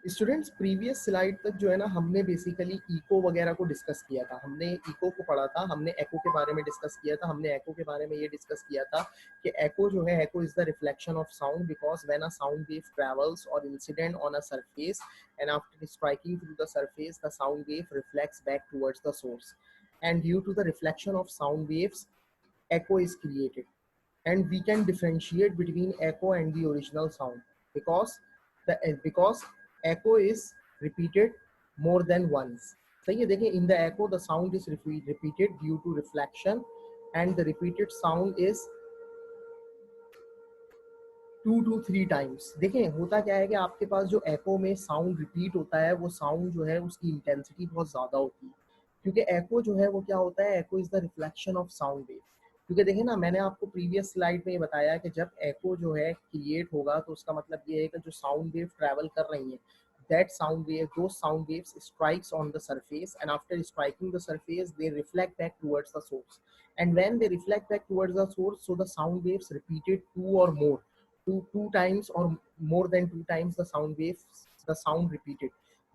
Students previous slide तक जो है ना हमने बेसिकली इको वगैरह को डिस्कस किया था, हमने इको को पढ़ा था, हमने एको के बारे में डिस्कस किया था। हमने एको के बारे में ये डिस्कस किया था कि एको जो है, एको is the reflection of sound because when a sound wave travels और incident on a surface and after striking through the surface the sound wave reflects back towards the source and due to the reflection of sound waves echo is created, and we can differentiate between echo and the original sound because because echo is repeated more than once. सही है, देखिए in the echo the sound is repeated due to reflection and the repeated sound is 2 to 3 times। देखें होता क्या है कि आपके पास जो एको में साउंड रिपीट होता है वो साउंड जो है उसकी इंटेंसिटी बहुत ज़्यादा होती है, क्योंकि एको जो है वो क्या होता है, echo is the reflection of sound wave. क्योंकि देखें ना, मैंने आपको प्रीवियस स्लाइड में ये बताया कि जब एको जो है क्रिएट होगा तो उसका मतलब ये है कि जो साउंड वेव ट्रैवल कर रही है, that sound wave, those sound waves strikes on the surface, and after striking the surface they reflect back towards the source, and when they reflect back towards the source, so the sound waves repeated two or more, two times or more than 2 times the sound waves, the sound repeated.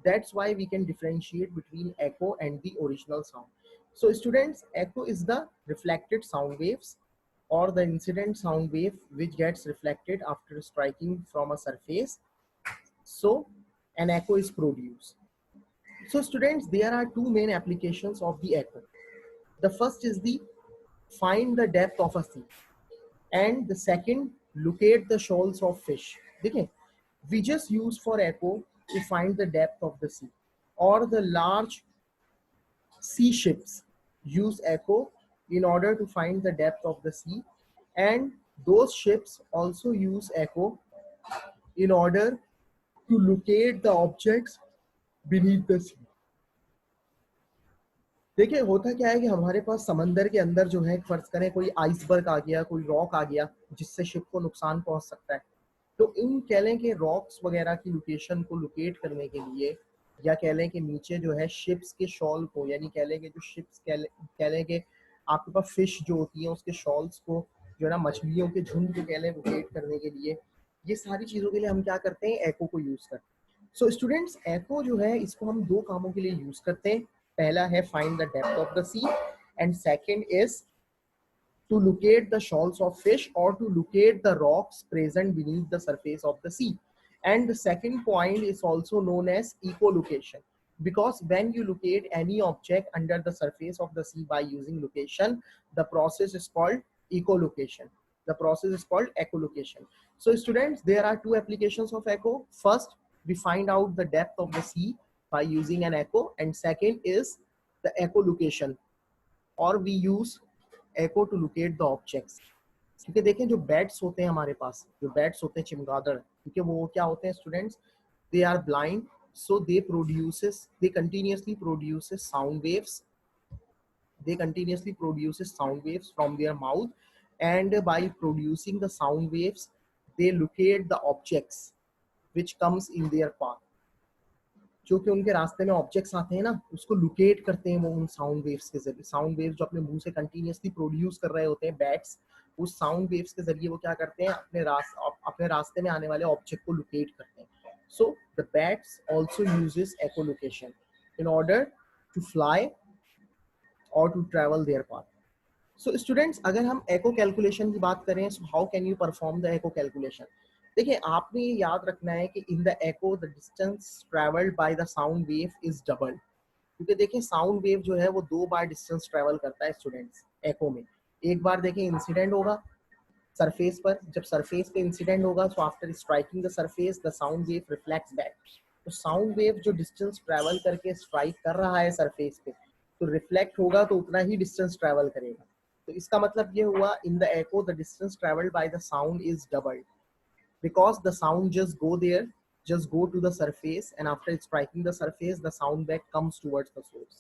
That's why we can differentiate between echo and the original sound. So students, echo is the reflected sound waves or the incident sound wave which gets reflected after striking from a surface, so an echo is produced. So students, there are two main applications of the echo. The first is the find the depth of a sea, and the second, locate the shoals of fish. Okay, we just use for echo to find the depth of the sea, or the large sea ships use echo in order to find the depth of the sea, and those ships also use echo in order to locate the objects beneath the sea. देखिए होता क्या है कि हमारे पास समंदर के अंदर जो है, फर्ज करें कोई आइसबर्ग आ गया, कोई रॉक आ गया जिससे शिप को नुकसान पहुंच सकता है, तो इन कह लें कि रॉक्स वगैरह की लोकेशन को लोकेट करने के लिए, या कह लें कि नीचे जो है शिप्स के शॉल को, यानी कह लें कि जो शिप्स कह लें कि आपके पास फिश जो होती है उसके शॉल्स को, जो है ना मछलियों के झुंड को कह लें लोकेट करने के लिए, ये सारी चीज़ों के लिए हम क्या करते हैं, एको को यूज़ करते हैं। सो स्टूडेंट्स, एको जो है इसको हम दो कामों के लिए यूज़ करते हैं। पहला है find the depth of the sea, and second is to locate the shoals of fish or to locate the rocks present beneath the surface of the sea. And the second point is also known as echolocation, because when you locate any object under the surface of the sea by using location, the process is called echolocation. The process is called echolocation. So students, there are two applications of echo. First, we find out the depth of the sea by using an echo, and second is the echolocation, और we use echo to locate the objects. क्योंकि देखें जो bats होते हैं हमारे पास, जो bats होते हैं चमगादड़, क्योंकि वो क्या होते हैं students, they are blind, so they continuously produces sound waves, they continuously produces sound waves from their mouth, and by producing the sound waves they locate the objects which comes in their path। जो कि उनके रास्ते में objects आते हैं ना, उसको locate करते हैं वो उन साउंड वेव्स के जरिए। साउंड वेव्स जो अपने मुंह से कंटिन्यूसली प्रोड्यूस कर रहे होते हैं बैट्स, उस साउंड वेव्स के जरिए वो क्या करते हैं, अपने रास्ते में आने वाले ऑब्जेक्ट को लोकेट करते हैं। So the bats also uses echolocation in order to fly or to travel their path। So students, अगर हम एको कैलकुलेशन की बात करें, so how can you perform the echo calculation. देखिए आपने ये याद रखना है कि in the echo the distance travelled by the sound wave is double. क्योंकि देखिए साउंड वेव जो है वो 2 बार डिस्टेंस ट्रेवल करता है स्टूडेंट्स एको में। एक बार देखिए इंसिडेंट होगा सरफेस पर, जब सरफेस पे इंसिडेंट होगा, so after striking the surface the sound wave reflects back. तो साउंड वेव जो डिस्टेंस ट्रेवल करके स्ट्राइक कर रहा है सरफेस पे, तो रिफ्लेक्ट होगा तो उतना ही डिस्टेंस ट्रेवल करेगा। तो इसका मतलब ये हुआ, in the echo the distance travelled by the sound is doubled, because the sound just go there, just go to the surface, and after striking the surface the sound back comes towards the source।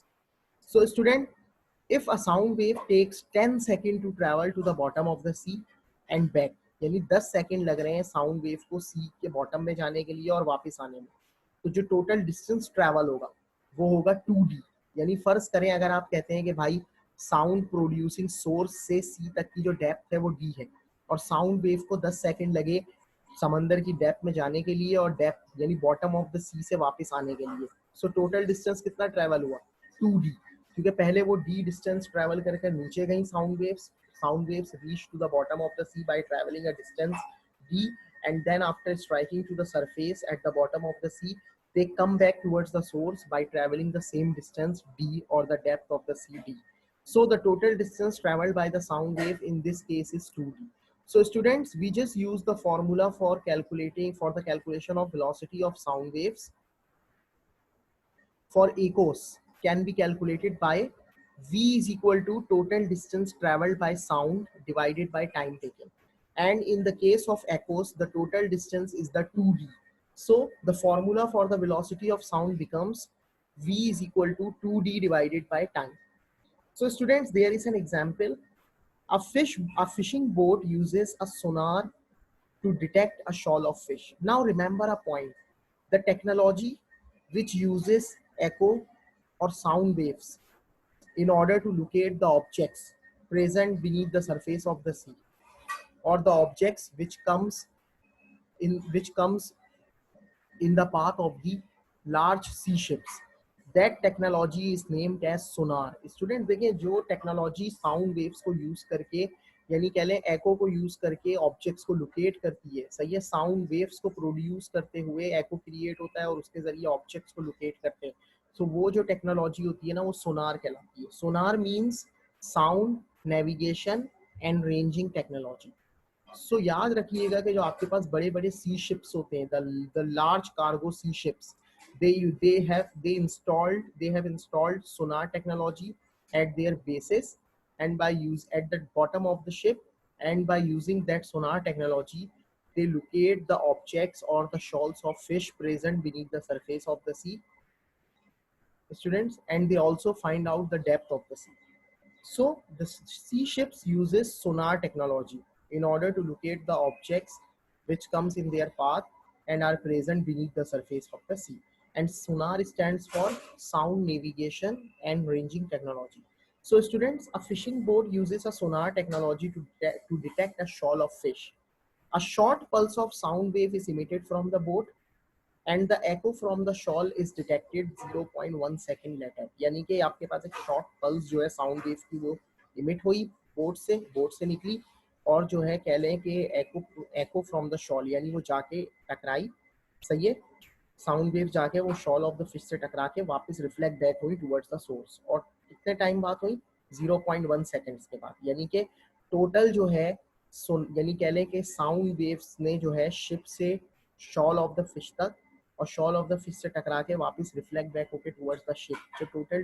So student, if a sound wave takes 10 seconds to travel to the bottom of the sea and back, यानी 10 second लग रहे हैं sound wave को सी के bottom में जाने के लिए और वापस आने में, तो जो टोटल डिस्टेंस ट्रैवल होगा वो होगा 2d। यानी फर्ज करें अगर आप कहते हैं कि भाई साउंड प्रोड्यूसिंग सोर्स से सी तक की जो डेप्थ है वो d है, और साउंड वेव को 10 सेकेंड लगे समंदर की डेप्थ में जाने के लिए और डेप्थ यानी बॉटम ऑफ द सी से वापस आने के लिए। सो टोटल डिस्टेंस कितना ट्रेवल हुआ, 2d, क्योंकि पहले वो d डिस्टेंस ट्रेवल करके नीचे गई sound waves reach to the bottom of the sea by travelling a distance d, and then after striking to the surface at the bottom of the sea, they come back towards the source by traveling the same distance d, or the depth of the sea, d. So the total distance traveled by the sound wave in this case is 2d. So students, we just use the formula for the calculation of velocity of sound waves for echoes can be calculated by v is equal to total distance traveled by sound divided by time taken. And in the case of echoes, the total distance is the 2d. So the formula for the velocity of sound becomes v is equal to 2d divided by time. So students, there is an example. A fishing boat uses a sonar to detect a shoal of fish. Now remember a point. The technology which uses echo or sound waves in order to locate the objects present beneath the surface of the sea, or the objects which comes in the path of the large sea ships. That technology is named as sonar. Student देखें, जो technology sound waves को use करके यानी कह लें एको को use करके objects को लोकेट करती है, सही है, साउंड वेव्स को प्रोड्यूस करते हुए एको क्रिएट होता है और उसके जरिए ऑब्जेक्ट्स को लोकेट करते हैं। सो वो जो टेक्नोलॉजी होती है ना, वो सोनार कहलाती है। Sonar means sound navigation and ranging technology. So याद रखिएगा कि जो आपके पास बड़े बड़े सी शिप्स होते हैं, the large cargo sea ships, they have installed sonar technology at their bases, and by use at the bottom of the ship, and by using that sonar technology they locate the objects or the shoals of fish present beneath the surface of the sea, students, and they also find out the depth of the sea. So the sea ships uses sonar technology in order to locate the objects which comes in their path and are present beneath the surface of the sea. And sonar stands for sound navigation and ranging technology. So students, a fishing boat uses a sonar technology to detect a shoal of fish. A short pulse of sound wave is emitted from the boat and the echo from the shoal is detected 0.1 second later. यानी कि आपके पास एक short pulse जो है sound wave की वो emit हुई boat से निकली, और जो है कह लें कि एको फ्रॉम द शॉल यानी वो जाके टकराई, सही है, साउंड वेव जाके वो शॉल ऑफ द फिश से टकरा के वापस रिफ्लेक्ट बैक हुई टुवर्ड्स द सोर्स। और कितने टाइम बाद हुई, 0.1 सेकेंड्स के बाद। यानी कि टोटल जो है यानी कह लें कि साउंड वेव्स ने जो है शिप से शॉल ऑफ द फिश तक और शॉल ऑफ द फिश से टकरा के वापस रिफ्लेक्ट बैक होके टुवर्ड्स द शिप, जो टोटल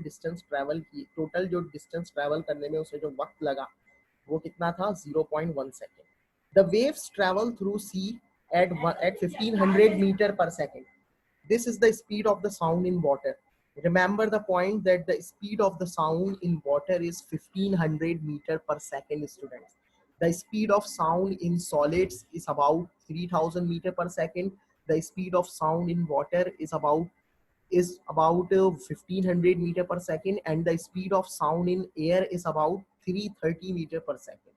जो डिस्टेंस ट्रैवल करने में उसे जो वक्त लगा वो कितना था, 0.1 second. The waves travel through sea at 1500 meter per second. This is the speed of the sound in water. Remember the point that the speed of the sound in water is 1500 meter per second, students. The speed of sound in solids is about 3000 meter per second. The speed of sound in water is about 1500 meter per second, and the speed of sound in air is about 330 meter per second.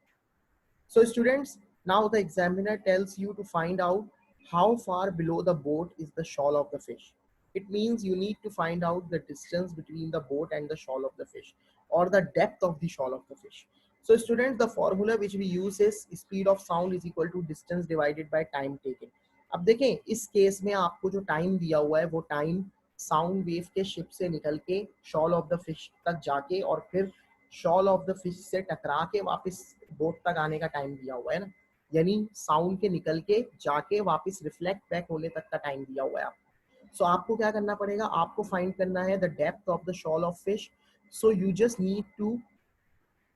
So students, now the examiner tells you to find out how far below the boat is the shoal of the fish. It means you need to find out the distance between the boat and the shoal of the fish, or the depth of the shoal of the fish. So students, the formula which we use is speed of sound is equal to distance divided by time taken. अब देखें इस case में आपको जो time दिया हुआ है वो टाइम साउंड वेव के शिप से निकल के शॉल ऑफ द फिश तक जाके और फिर शॉल ऑफ द फिश से टकरा के वापस बोट तक आने का टाइम दिया हुआ है ना, यानी साउंड के निकल के जाके वापस रिफ्लेक्ट बैक होने तक का टाइम दिया हुआ है आपको। सो आपको क्या करना पड़ेगा, आपको फाइंड करना है the depth of the shoal of fish. So you just need to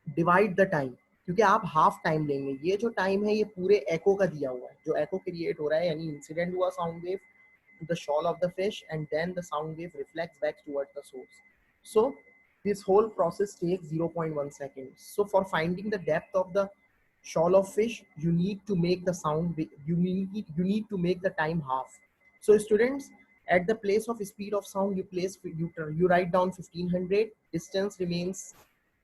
divide the time, क्योंकि आप हाफ टाइम लेंगे। ये जो टाइम है ये पूरे एको का दिया हुआ है, जो एको क्रिएट हो रहा है यानी इंसिडेंट हुआ sound wave to the shoal of the fish, and then the sound wave reflects back towards the source. So this whole process takes 0.1 seconds. So for finding the depth of the shoal of fish, you need to make the you need to make the time half. So students, at the place of speed of sound you write down 1500, distance remains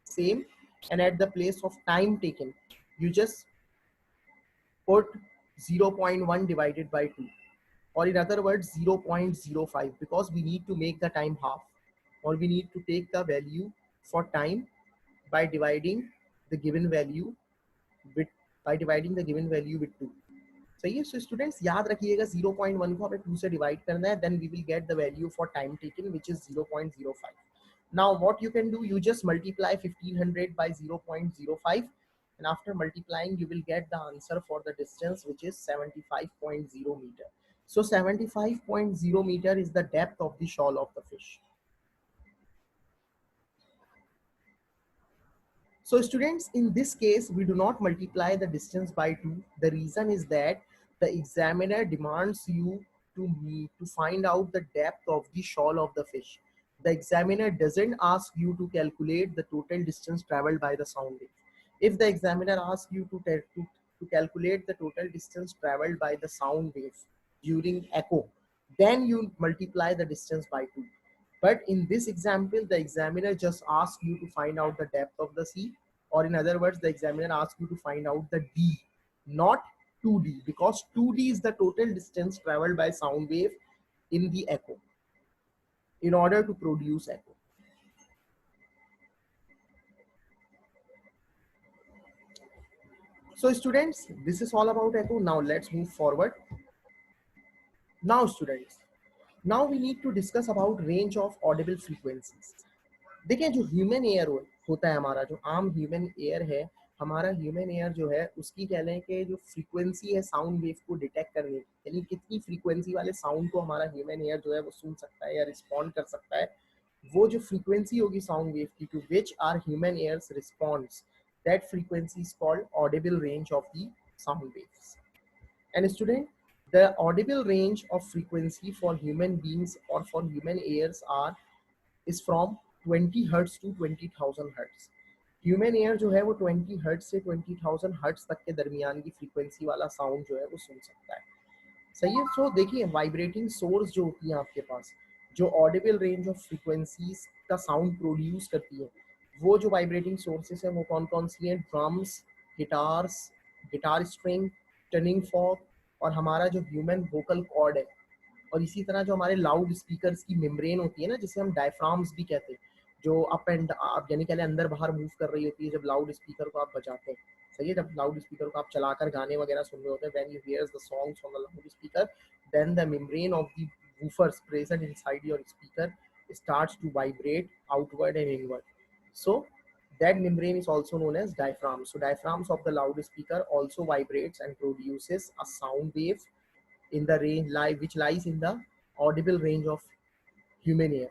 same, and at the place of time taken you just put 0.1 divided by 2, or in other words 0.05, because we need to make the time half, or we need to take the value for time by dividing the given value with with 2. सही है. So students याद रखिएगा 0.1 को हमें 2 से divide करना है, then we will get the value for time taken which is 0.05. now what you can do, you just multiply 1500 by 0.05, and after multiplying you will get the answer for the distance which is 75.0 meter. So 75.0 meter is the depth of the shoal of the fish. So students, in this case, we do not multiply the distance by 2. The reason is that the examiner demands you to find out the depth of the shoal of the fish. The examiner doesn't ask you to calculate the total distance traveled by the sound wave. If the examiner asks you to calculate the total distance traveled by the sound wave during echo, then you multiply the distance by 2. But in this example, the examiner just asks you to find out the depth of the sea, or in other words, the examiner asks you to find out the D, not 2D, because 2D is the total distance traveled by sound wave in the echo in order to produce echo. So students, this is all about echo. Now let's move forward. Now students, now we need to discuss about range of audible frequencies. देखिए जो human air होता है, हमारा जो आम human air है, हमारा human ear जो है उसकी कह लें कि जो फ्रीक्वेंसी है साउंड वेव को डिटेक्ट करने की, यानी कितनी फ्रीक्वेंसी वाले साउंड को हमारा ह्यूमन एयर जो है वो सुन सकता है या रिस्पॉन्ड कर सकता है, वो जो फ्रीक्वेंसी होगी साउंड वेव की to which are human ears responds, that frequency is called audible range of the sound waves. And student, the audible range of frequency for human beings or for human ears is from 20 hertz to 20,000 hertz. Human ear जो है वो 20 hertz से 20,000 hertz तक के दरमियान की frequency वाला sound जो है वो सुन सकता है. सही है. सो देखिए वाइब्रेटिंग सोर्स जो होती है आपके पास, जो ऑडिबल रेंज ऑफ फ्रीक्वेंसीज का साउंड प्रोड्यूस करती है, वो जो वाइब्रेटिंग सोर्सेस है वो कौन कौन सी हैं? Drums, guitars, guitar string, turning fork, और हमारा जो ह्यूमन वोकल कॉर्ड है, और इसी तरह जो हमारे लाउड स्पीकर्स की मेम्ब्रेन होती है ना, जिसे हम डायफ्राम्स भी कहते हैं, जो अप एंड आप यानी कहले अंदर बाहर मूव कर रही होती है जब लाउड स्पीकर को आप बजाते हैं. सही है. जब लाउड स्पीकर को आप चलाकर गाने वगैरह सुन रहे होते हैं, when you hears the songs from the loud speaker, then the membrane of the woofers present inside your speaker starts to vibrate outward and inward. So that membrane is also known as diaphragm. So diaphragms of the loudspeaker also vibrates and produces a sound wave in the range which lies in the audible range of human ear.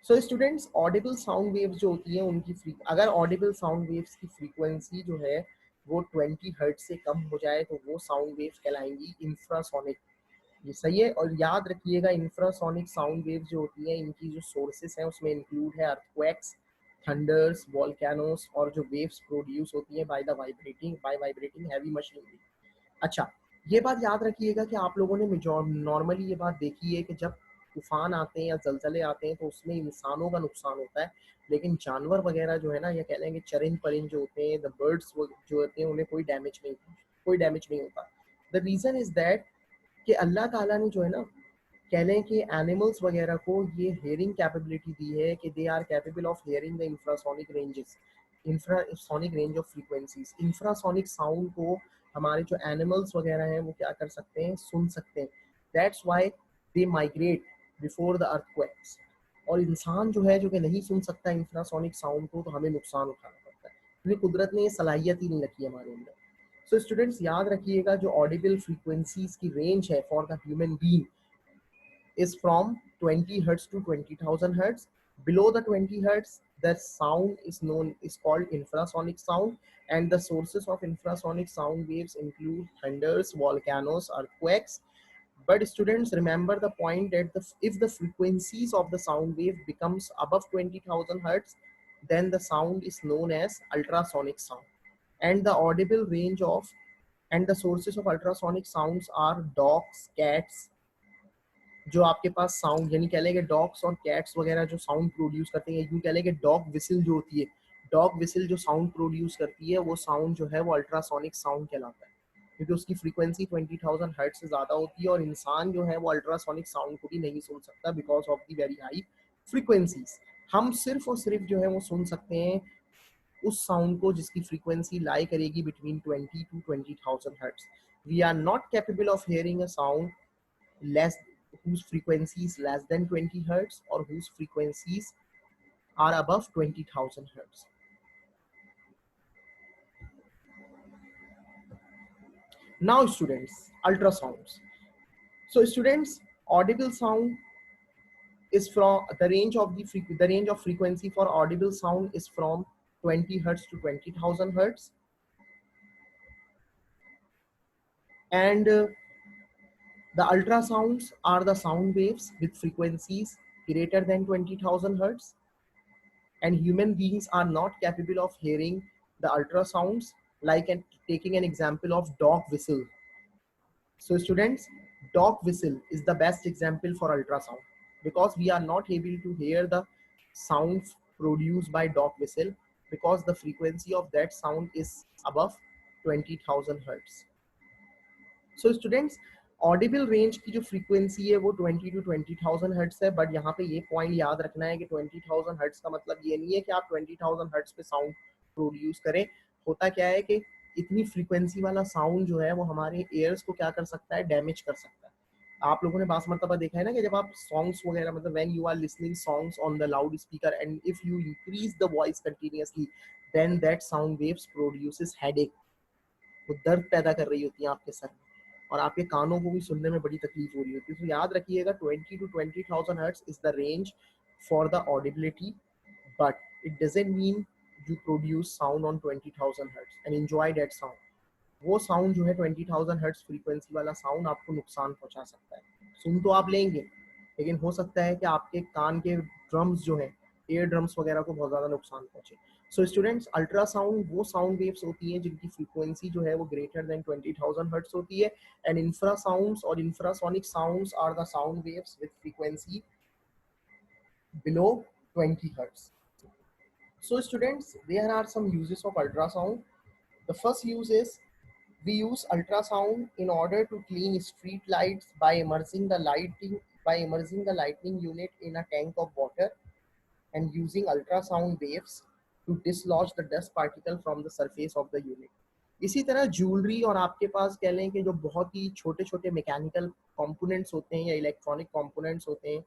So students, audible sound waves जो होती है उनकी अगर audible sound waves की frequency जो है वो 20 hertz से कम हो जाए तो वो sound waves कहलाएंगी इंफ्रासोनिक. ये सही है. और याद रखिएगा इंफ्रासोनिक साउंड वेव्स जो होती हैं इनकी जो सोर्सेस हैं उसमें इंक्लूड है अर्थक्वेक्स, थंडर्स, वोल्केनोस, और जो वेव्स प्रोड्यूस होती हैं बाय वाइब्रेटिंग हैवी मशीनरी. अच्छा, ये बात याद रखिएगा कि आप लोगों ने नॉर्मली ये बात देखी है कि जब तूफान आते हैं या जलजले आते हैं तो उसमें इंसानों का नुकसान होता है, लेकिन जानवर वगैरह जो है ना, या कह लेंगे चरिंद परिंद जो होते हैं, द बर्ड्स जो होते हैं, उन्हें कोई डैमेज नहीं होता. द रीजन इज दैट कि अल्लाह ताला ने जो है ना, कह लें कि एनिमल्स वगैरह को ये हेयरिंग कैपेबिलिटी दी है कि they are capable of hearing the infrasonic range of frequencies. Infrasonic sound को हमारे जो एनिमल्स वगैरह हैं वो क्या कर सकते हैं? सुन सकते हैं. That's why they migrate before the earthquakes. और इंसान जो है, जो कि नहीं सुन सकता इंफ्रासोनिक साउंड को, तो हमें नुकसान उठाना पड़ता है, क्योंकि कुदरत ने ये सलाहियत ही नहीं रखी हमारे अंदर. सो स्टूडेंट्स याद रखिएगा जो ऑडिबल फ्रीक्वेंसीज की रेंज है for the human being is from 20 hertz to 20,000 hertz. Below the 20 hertz, the sound is called infrasonic sound, and the sources of infrasonic sound waves include thunders, volcanoes, earthquakes. But students, remember the point that if the frequencies of the sound wave becomes above 20,000 hertz, then the sound is known as ultrasonic sound. And the audible range of and the sources of ultrasonic sounds are dogs, cats, जो आपके पास sound, यानी कह लेंगे dogs और cats वगैरह जो sound produce करते हैं, यूँ कह लेंगे डॉग विसिल जो होती है, डॉग विसिल जो साउंड प्रोड्यूस करती है, वो साउंड जो है वो अल्ट्रासोनिक साउंड कहलाता है. क्योंकि उसकी फ्रीक्वेंसी 20,000 हर्ट्ज से ज़्यादा होती है और इंसान जो है वो अल्ट्रासोनिक साउंड को भी नहीं सुन सकता because of the very high frequencies. हम सिर्फ और सिर्फ जो है वो सुन सकते हैं उस साउंड को जिसकी फ्रीक्वेंसी लाई करेगी between 20 to 20,000 hertz. We are not capable of hearing a sound less whose frequency is less than 20 hertz or whose frequencies are above 20,000 hertz. Now students, ultrasounds. So students, audible sound is from the range of the range of frequency for audible sound is from 20 hertz to 20,000 hertz, and the ultrasounds are the sound waves with frequencies greater than 20,000 hertz, and human beings are not capable of hearing the ultrasounds, like taking an example of dog whistle. So students, dog whistle is the best example for ultrasound because we are not able to hear the sounds produced by dog whistle because the frequency of that sound is above 20,000 hertz. So students, Audible range की जो frequency है वो 20 to 20,000 hertz है, but यहाँ पे ये point याद रखना है कि 20,000 हर्ट्स का मतलब ये नहीं है कि आप 20,000 हर्ट्स पे साउंड प्रोड्यूस करें। होता क्या है कि इतनी फ्रीक्वेंसी वाला साउंड जो है वो हमारे एयर्स को क्या कर सकता है, डैमेज कर सकता है। आप लोगों ने बास मरतबा देखा है ना कि जब आप सॉन्ग्स वगैरह मतलब when you are listening songs on the loud speaker and if you increase the voice continuously then that sound waves produces headache. वो दर्द पैदा कर रही होती है आपके सर में और आपके कानों को भी सुनने में बड़ी तकलीफ हो रही होती है। तो याद रखिएगा 20 to 20,000 hertz is the range for the audibility, but it doesn't mean you produce sound on 20,000 hertz and enjoy that sound. वो साउंड जो है 20,000 हर्ट्ज फ्रीक्वेंसी वाला साउंड आपको नुकसान पहुंचा सकता है। सुन तो आप लेंगे लेकिन हो सकता है कि आपके कान के ड्रम्स जो है, एयर ड्रम्स वगैरह को बहुत ज़्यादा नुकसान पहुंचे। सो स्टूडेंट्स, अल्ट्रासाउंड वो साउंड वेव्स होती हैं जिनकी फ्रीक्वेंसी जो है वो ग्रेटर देन 20,000 हर्ट्ज होती है, एंड इंफ्रासाउंड्स और infrasonic sounds are the sound waves with frequency below 20 hertz. So students, there are some uses of ultrasound. The first use is we use ultrasound in order to clean street lights by immersing the lightning unit in a tank of water and using ultrasound waves to dislodge the dust particle from the surface of the unit. इसी तरह jewellery और आपके पास कह लें कि जो बहुत ही छोटे छोटे मैकेनिकल कंपोनेंट्स होते हैं या इलेक्ट्रॉनिक कंपोनेंट्स होते हैं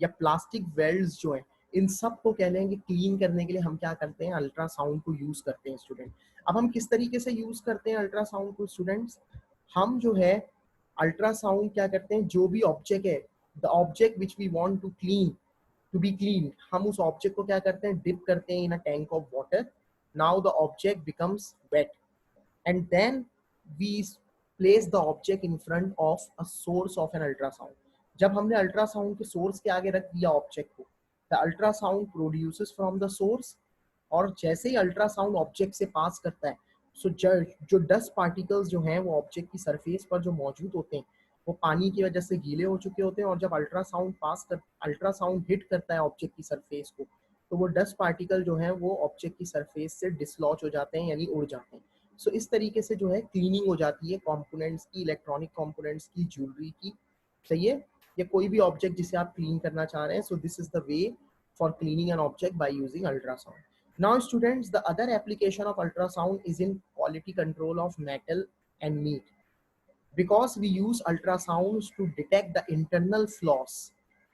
या प्लास्टिक वेल्ड्स जो हैं, इन सब को कह लें कि क्लीन करने के लिए हम क्या करते हैं, अल्ट्रासाउंड को यूज़ करते हैं स्टूडेंट। अब हम किस तरीके से यूज़ करते हैं अल्ट्रासाउंड को स्टूडेंट्स, हम जो है अल्ट्रासाउंड क्या करते हैं, जो भी ऑब्जेक्ट है, the object which we want to be clean, हम उस ऑब्जेक्ट को क्या करते हैं, डिप करते हैं in a tank of water. Now the object becomes wet and then we place the object in front of a source of an ultrasound. जब हमने अल्ट्रासाउंड के सोर्स के आगे रख दिया ऑब्जेक्ट को, the ultrasound produces from the source, और जैसे ही अल्ट्रासाउंड ऑब्जेक्ट से पास करता है, सो जो डस्ट पार्टिकल्स जो हैं वो ऑब्जेक्ट की सरफेस पर जो मौजूद होते हैं वो पानी की वजह से गीले हो चुके होते हैं, और जब अल्ट्रासाउंड हिट करता है ऑब्जेक्ट की सरफेस को, तो वो डस्ट पार्टिकल जो हैं वो ऑब्जेक्ट की सरफेस से डिसलॉज हो जाते हैं यानी उड़ जाते हैं। सो इस तरीके से जो है क्लीनिंग हो जाती है कंपोनेंट्स की, इलेक्ट्रॉनिक कंपोनेंट्स की, ज्वेलरी की, सही है, या कोई भी ऑब्जेक्ट जिसे आप क्लीन करना चाह रहे हैं। So this is the way for cleaning an object by using ultrasound. Now students, the other application of ultrasound is in quality control of metal and meat, because we use ultrasounds to detect the internal flaws,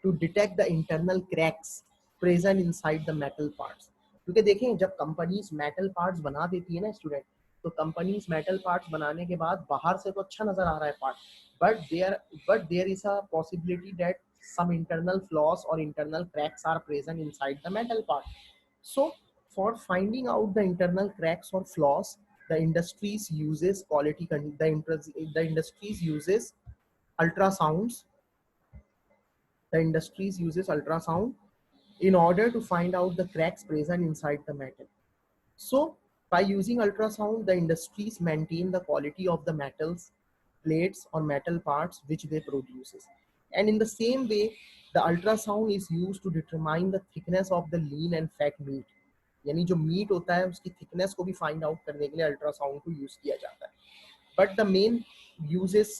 to detect the internal cracks present inside the metal parts. क्योंकि देखें, जब companies metal parts बना देती है ना student, तो companies metal parts बनाने के बाद बाहर से तो अच्छा नजर आ रहा है part, but there is a possibility that some internal flaws or internal cracks are present inside the metal part. So for finding out the internal cracks or flaws, the industries uses the industries uses ultrasounds the industries uses ultrasound in order to find out the cracks present inside the metal. So by using ultrasound, the industries maintain the quality of the metals, plates or metal parts which they produces. And in the same way, the ultrasound is used to determine the thickness of the lean and fat meat. यानी जो meet होता है उसकी thickness को भी find out करने के लिए अल्ट्रासाउंड को यूज किया जाता है. but the main use is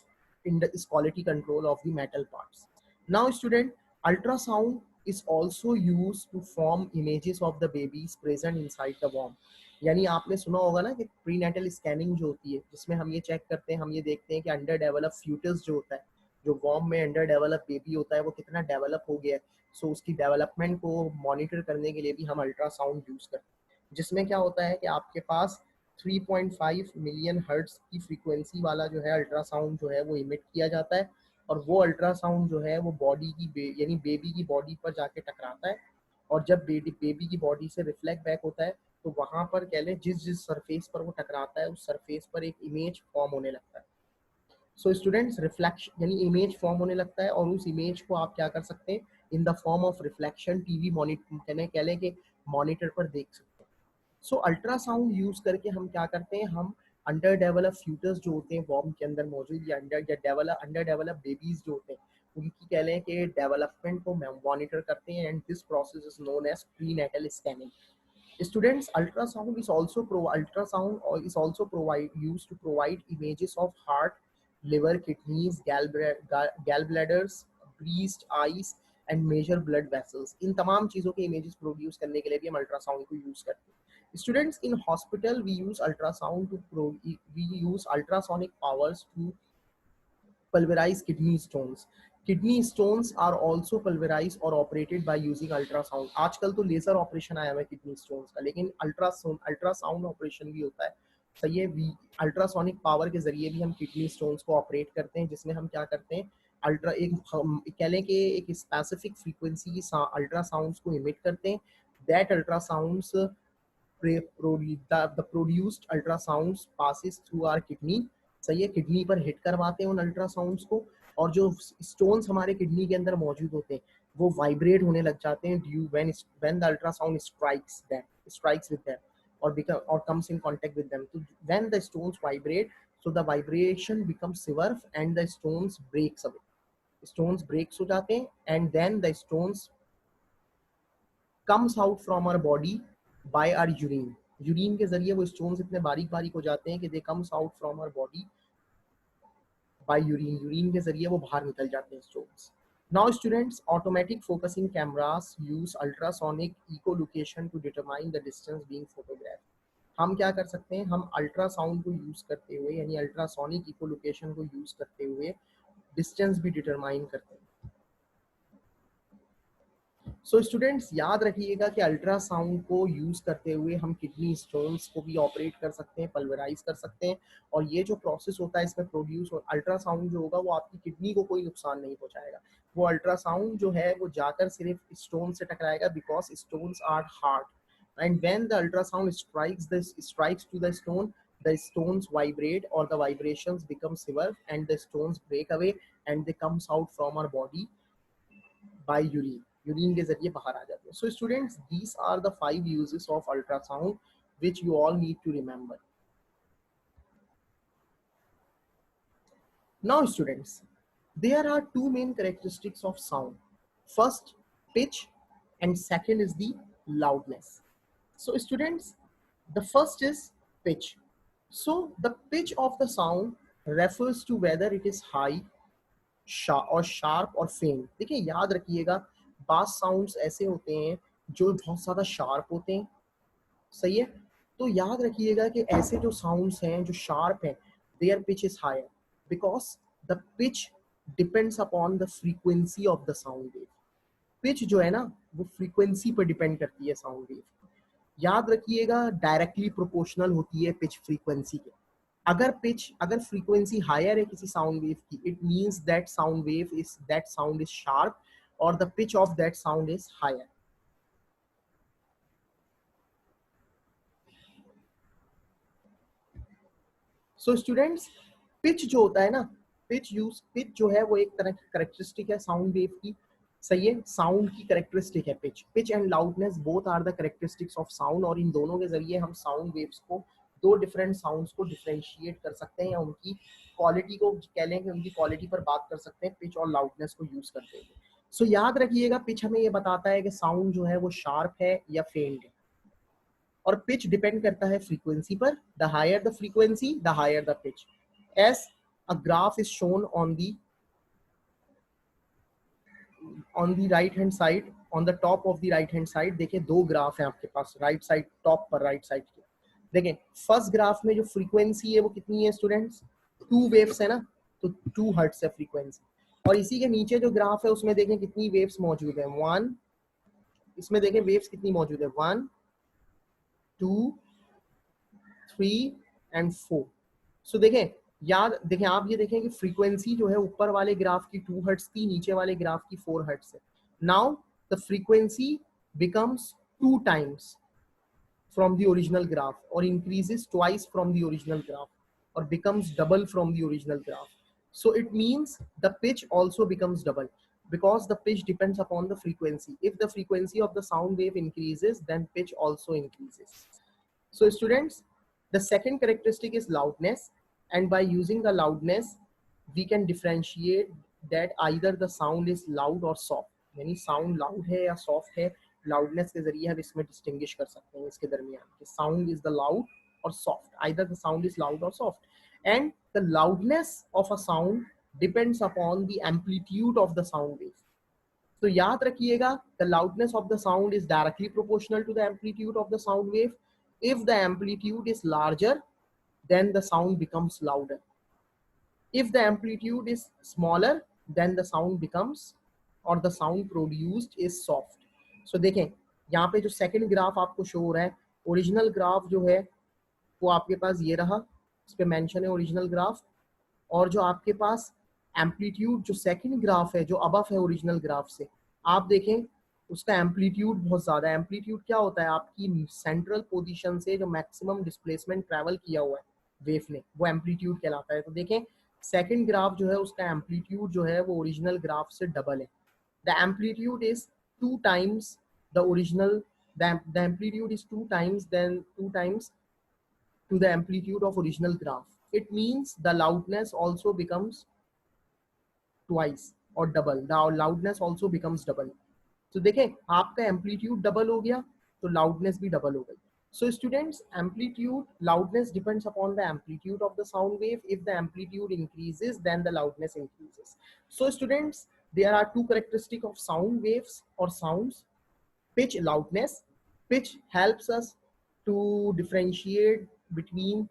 quality control of the metal parts. Now student, ultrasound is also used to form images of the babies present inside the womb. यानी आपने सुना होगा ना कि प्रीनेटल स्कैनिंग जो होती है, जिसमें हम ये चेक करते हैं, हम ये देखते हैं कि अंडर डेवलप फ्यूटस जो होता है, जो वॉर्म में अंडर डेवलप बेबी होता है, वो कितना डेवलप हो गया है. सो उसकी डेवलपमेंट को मॉनिटर करने के लिए भी हम अल्ट्रासाउंड यूज करते हैं, जिसमें क्या होता है कि आपके पास 3.5 मिलियन हर्ट्ज की फ्रीक्वेंसी वाला जो है अल्ट्रासाउंड जो है वो इमिट किया जाता है, और वो अल्ट्रासाउंड जो है वो बॉडी की यानी बेबी की बॉडी पर जाके टकराता है, और जब बेबी की बॉडी से रिफ्लेक्ट बैक होता है, तो वहां पर कह लें जिस जिस सरफेस पर वो टकराता है, उस सरफेस पर एक इमेज फॉर्म होने लगता है. सो स्टूडेंट्स, रिफ्लेक्शन यानी इमेज फॉर्म होने लगता है, और उस इमेज को आप क्या कर सकते हैं, in the form of reflection TV monitor कह लें कि मॉनिटर पर देख सकते हैं. सो अल्ट्रासाउंड यूज करके हम क्या करते हैं, हम अंडर डेवलप फ्यूटर्स जो होते हैं वॉर्म के अंदर मौजूद, या अंडर डेवलप बेबीज जो होते हैं, उनकी कह लें कि डेवलपमेंट को मॉनिटर करते हैं, and this process is known as prenatal scanning. Students, ultrasound is also used to provide images of heart, liver, kidneys, gallbladders, breast, eyes and major blood vessels. इन तमाम चीजों के images produce करने के लिए भी हम अल्ट्रासाउंड को यूज करते हैं. Students, in hospital we use ultrasonic powers to pulverize kidney stones. Kidney stones are also pulverized or operated by using ultrasound. आजकल तो लेजर ऑपरेशन आया हुआ है किडनी स्टोन्स का, लेकिन अल्ट्रासाउंड ऑपरेशन भी होता है. सही है, अल्ट्रासोनिक पावर के जरिए भी हम किडनी स्टोन्स को ऑपरेट करते हैं, जिसमें हम क्या करते हैं, अल्ट्रा एक कह लें कि एक स्पेसिफिक फ्रीक्वेंसी की अल्ट्रासाउंड्स को इमिट करते हैं. That ultrasounds the produced ultrasounds passes through our kidney. सही है, किडनी पर हिट करवाते हैं उन अल्ट्रासाउंड्स को, और जो स्टोन्स हमारे किडनी के अंदर मौजूद होते हैं वो वाइब्रेट होने लग जाते हैं due when the ultrasound strikes with them or comes in contact with them. So when the stones vibrate, so the vibration becomes severe and the stones breaks away. Stones breaks हो जाते हैं, and then the stones comes out from our body by our urine. Urine के जरिए वो stones इतने बारीक बारीक हो जाते हैं कि they comes out from our body by urine. Urine के जरिए वो बाहर निकल जाते हैं stones. Now students, automatic focusing cameras use ultrasonic echolocation to determine the distance being photograph. हम क्या कर सकते हैं, हम अल्ट्रासाउंड को यूज करते हुए यानी अल्ट्रासोनिक इकोलोकेशन को यूज करते हुए डिस्टेंस भी डिटरमाइन करते हैं. सो स्टूडेंट्स, याद रखिएगा कि अल्ट्रासाउंड को यूज करते हुए हम किडनी स्टोन्स को भी ऑपरेट कर सकते हैं, पल्वराइज कर सकते हैं, और ये जो प्रोसेस होता है इसमें प्रोड्यूस और अल्ट्रासाउंड जो होगा वो आपकी किडनी को कोई नुकसान नहीं पहुंचाएगा. वो अल्ट्रासाउंड जो है वो जाकर सिर्फ स्टोन से टकराएगा, because stones are hard, and when the ultrasound strikes to the stone, the stones vibrate or the vibrations become severe and the stones break away and they comes out from our body by urine. Urine के जरिए बाहर आ जाते हैं. So students, these are the 5 uses of ultrasound which you all need to remember. Now students, there are two main characteristics of sound. First, pitch, and second is the loudness. So students, the first is pitch. So the pitch of the sound refers to whether it is high और sharp और फेंट. देखिए, याद रखिएगा, बास sounds ऐसे होते हैं जो बहुत ज्यादा शार्प होते हैं. सही है, तो याद रखिएगा कि ऐसे जो साउंड्स हैं जो शार्प हैं, their pitch is higher because the pitch depends upon the frequency of the sound wave. Pitch जो है ना, वो फ्रीक्वेंसी पर डिपेंड करती है साउंड वेव. याद रखिएगा, डायरेक्टली प्रोपोर्शनल होती है पिच फ्रीक्वेंसी के. अगर फ्रीक्वेंसी हायर है किसी साउंड वेव की, it means that sound is sharp और the pitch of that sound is higher. So students, pitch जो होता है ना, पिच जो है वो एक तरह की करेक्टरिस्टिक है साउंड वेव की. सही है, साउंड की करेक्टरिस्टिक है pitch and loudness both are the characteristics of sound, और इन दोनों के जरिए हम साउंड वेव्स को, दो डिफरेंट साउंड्स को डिफरेंशिएट कर सकते हैं, या उनकी क्वालिटी को कह लें कि उनकी क्वालिटी पर बात कर सकते हैं पिच और लाउडनेस को यूज करते हुए. सो याद रखिएगा, पिच हमें ये बताता है कि साउंड जो है वो शार्प है या फेंट है, और पिच डिपेंड करता है फ्रीक्वेंसी पर. The higher the frequency, the higher the pitch. as a graph is shown on the right hand side, on the top of the right hand side. देखिए दो ग्राफ है आपके पास राइट साइड, टॉप पर right side के। देखें first graph में जो फ्रीक्वेंसी है वो कितनी है स्टूडेंट्स, 2 वेव्स है ना, तो 2 हर्ट्ज है फ्रीक्वेंसी। और इसी के नीचे जो ग्राफ है उसमें देखें कितनी वेव्स मौजूद है, 1, इसमें देखें वेव्स कितनी मौजूद है, 1 2 3 एंड 4। सो देखें याद, देखें आप ये देखें कि फ्रीक्वेंसी जो है ऊपर वाले ग्राफ की 2 हर्ट्ज की, नीचे वाले ग्राफ की 4 हर्ट्ज है। Now the frequency becomes 2 times from the original graph or increases twice from the original graph or becomes double from the original graph. So it means the pitch also becomes double because the pitch depends upon the frequency. If the frequency of the sound wave increases, then pitch also increases. So students, the second characteristic is loudness, and by using the loudness we can differentiate that either the sound is loud or soft, यानी sound loud है या soft है, loudness के जरिए हम इसमें distinguish कर सकते हैं इसके दरमियान कि sound is the loud or soft, either the sound is loud or soft. And the loudness of a sound depends upon the amplitude of the sound wave. तो याद रखिएगा the loudness of the sound is directly proportional to the amplitude of the sound wave. If the amplitude is larger, then the sound becomes louder. If the amplitude is smaller, then the sound becomes or the sound produced is soft. So देखें यहाँ पे जो second graph आपको show हो रहा है, original graph जो है वो आपके पास ये रहा, इस पे मेंशन है ओरिजिनल ग्राफ। और जो आपके पास एम्पलीट्यूड जो सेकंड ग्राफ है जो अबव है ओरिजिनल ग्राफ से, आप देखें उसका एम्पलीट्यूड बहुत ज़्यादा है। एम्पलीट्यूड क्या होता है, आपकी सेंट्रल पोजीशन से जो मैक्सिमम डिस्प्लेसमेंट ट्रैवल किया हुआ है वेव ने, वो एम्पलीट्यूड कहलाता है। तो देखें सेकंड ग्राफ जो है उसका एम्पलीट्यूड जो है वो ओरिजिनल ग्राफ से डबल है। The amplitude is 2 times the original, the amplitude is 2 times to the amplitude of original graph. It means the loudness also becomes twice or double, the loudness also becomes double. तो देखें आपका amplitude double हो गया तो loudness भी double हो गई। So students, amplitude, loudness depends upon the amplitude of the sound wave. If the amplitude increases, then the loudness increases. So students, there are two characteristics of sound waves or sounds. Pitch, loudness. Pitch helps us to differentiate between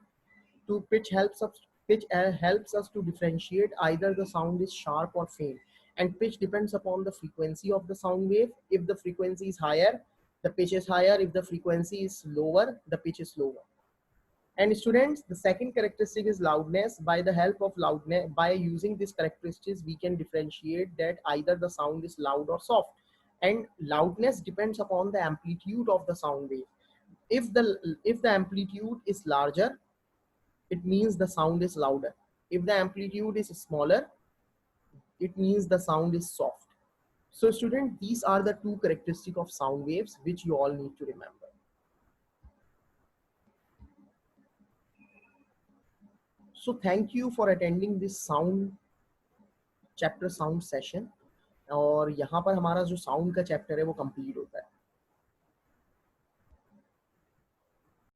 to pitch helps us to differentiate either the sound is sharp or faint, and pitch depends upon the frequency of the sound wave. If the frequency is higher, the pitch is higher. If the frequency is lower, the pitch is lower. And students, the second characteristic is loudness. By the help of loudness, by using these characteristics, we can differentiate that either the sound is loud or soft. And loudness depends upon the amplitude of the sound wave. If the amplitude is larger, it means the sound is louder. If the amplitude is smaller, it means the sound is soft. So student, these are the two characteristics of sound waves which you all need to remember. So thank you for attending this sound chapter sound session. और यहाँ पर हमारा जो sound का chapter है वो complete होता है।